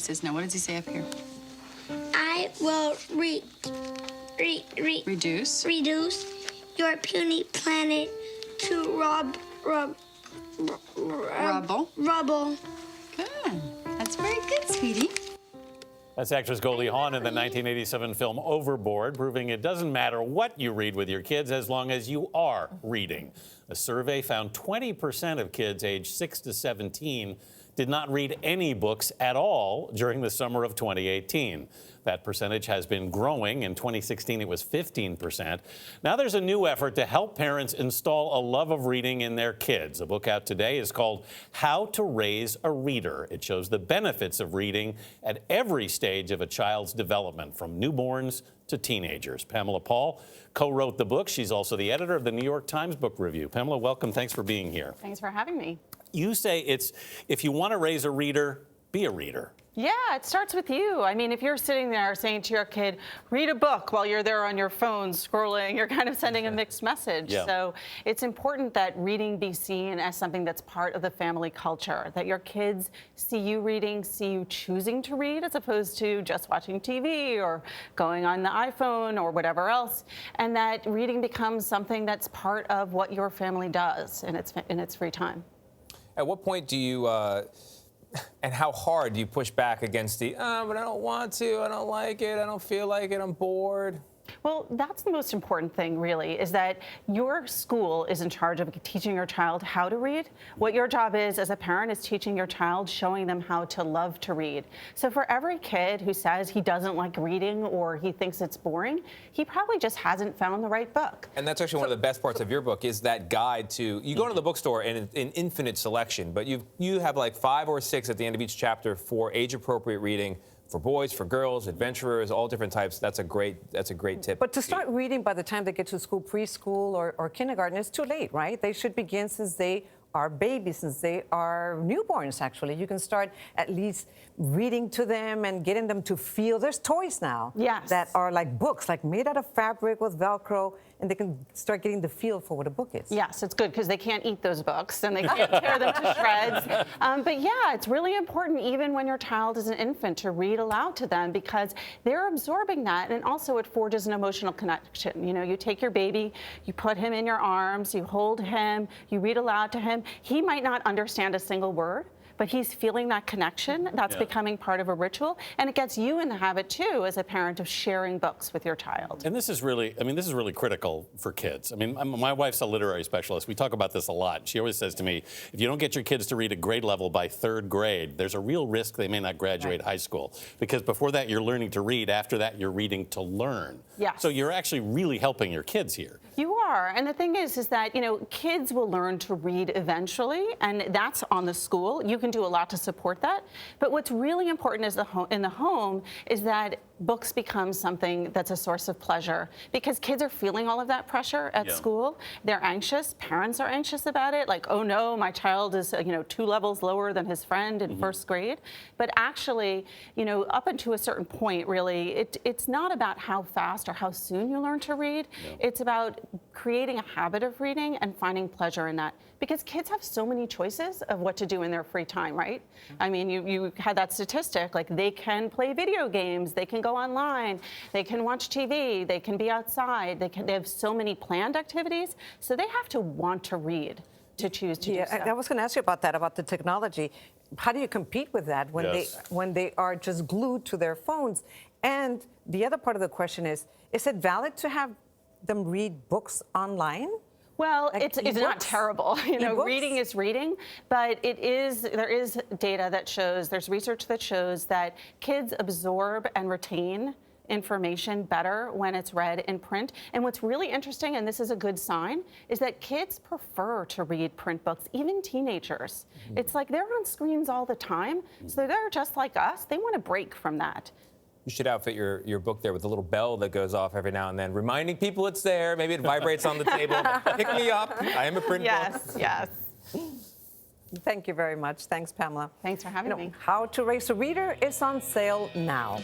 says no. What does he say up here? I will Reduce your puny planet to rubble. Good. That's very good, sweetie. That's actress Goldie Hawn in the 1987 film Overboard, proving it doesn't matter what you read with your kids as long as you are reading. A survey found 20% of kids aged 6 to 17 did not read any books at all during the summer of 2018. That percentage has been growing. In 2016, it was 15%. Now there's a new effort to help parents install a love of reading in their kids. A book out today is called How to Raise a Reader. It shows the benefits of reading at every stage of a child's development, from newborns to teenagers. Pamela Paul co-wrote the book. She's also the editor of the New York Times Book Review. Pamela, welcome. Thanks for being here. Thanks for having me. You say if you want to raise a reader, be a reader. Yeah, it starts with you. I mean, if you're sitting there saying to your kid, read a book while you're there on your phone scrolling, you're kind of sending a mixed message. Yeah. So it's important that reading be seen as something that's part of the family culture, that your kids see you reading, see you choosing to read, as opposed to just watching TV or going on the iPhone or whatever else, and that reading becomes something that's part of what your family does in its free time. At what point do you, and how hard do you push back against the, but I don't want to, I don't like it, I don't feel like it, I'm bored? Well, that's the most important thing, really, is that your school is in charge of teaching your child how to read. What your job is as a parent is teaching your child, showing them how to love to read. So for every kid who says he doesn't like reading or he thinks it's boring, he probably just hasn't found the right book. And that's actually one of the best parts of your book is that guide to, you go to the bookstore and it's an infinite selection, but you have like 5 or 6 at the end of each chapter for age-appropriate reading. For boys, for girls, adventurers, all different types. That's a great tip. But to start reading by the time they get to school, preschool or kindergarten, it's too late, right? They should begin since they are babies, since they are newborns, actually. You can start at least reading to them and getting them to feel. There's toys now that are like books, like made out of fabric with Velcro, and they can start getting the feel for what a book is. Yes, it's good because they can't eat those books and they can't tear them to shreds. But yeah, it's really important even when your child is an infant to read aloud to them because they're absorbing that, and also it forges an emotional connection. You know, you take your baby, you put him in your arms, you hold him, you read aloud to him. He might not understand a single word, but he's feeling that connection. That's becoming part of a ritual, and it gets you in the habit too as a parent of sharing books with your child. And this is really, this is really critical for kids. I mean, my wife's a literary specialist. We talk about this a lot. She always says to me, if you don't get your kids to read a grade level by 3rd grade, there's a real risk they may not graduate high school. Because before that, you're learning to read. After that, you're reading to learn. Yes. So you're actually really helping your kids here. You are, and the thing is that, you know, kids will learn to read eventually, and that's on the school. You can do a lot to support that, but what's really important is in the home is that books become something that's a source of pleasure, because kids are feeling all of that pressure at school. They're anxious. Parents are anxious about it, like, oh no, my child is 2 levels lower than his friend in 1st grade. But actually, you know, up until a certain point, really, it's not about how fast or how soon you learn to read. It's about creating a habit of reading and finding pleasure in that, because kids have so many choices of what to do in their free time, right? I mean, you had that statistic, like they can play video games, they can go online, they can watch TV, they can be outside, they have so many planned activities, so they have to want to read to choose to do so. I was going to ask you about that, about the technology. How do you compete with that when they are just glued to their phones? And the other part of the question is it valid to have them read books online? Well, like it's not terrible. You know, reading is reading, but there is data that shows, there's research that shows that kids absorb and retain information better when it's read in print. And what's really interesting, and this is a good sign, is that kids prefer to read print books, even teenagers. It's like they're on screens all the time, so they're just like us. They want a break from that. You should outfit your book there with a little bell that goes off every now and then, reminding people it's there. Maybe it vibrates on the table. Pick me up. I am a print book. Yes. Thank you very much. Thanks, Pamela. Thanks for having me. How to Raise a Reader is on sale now.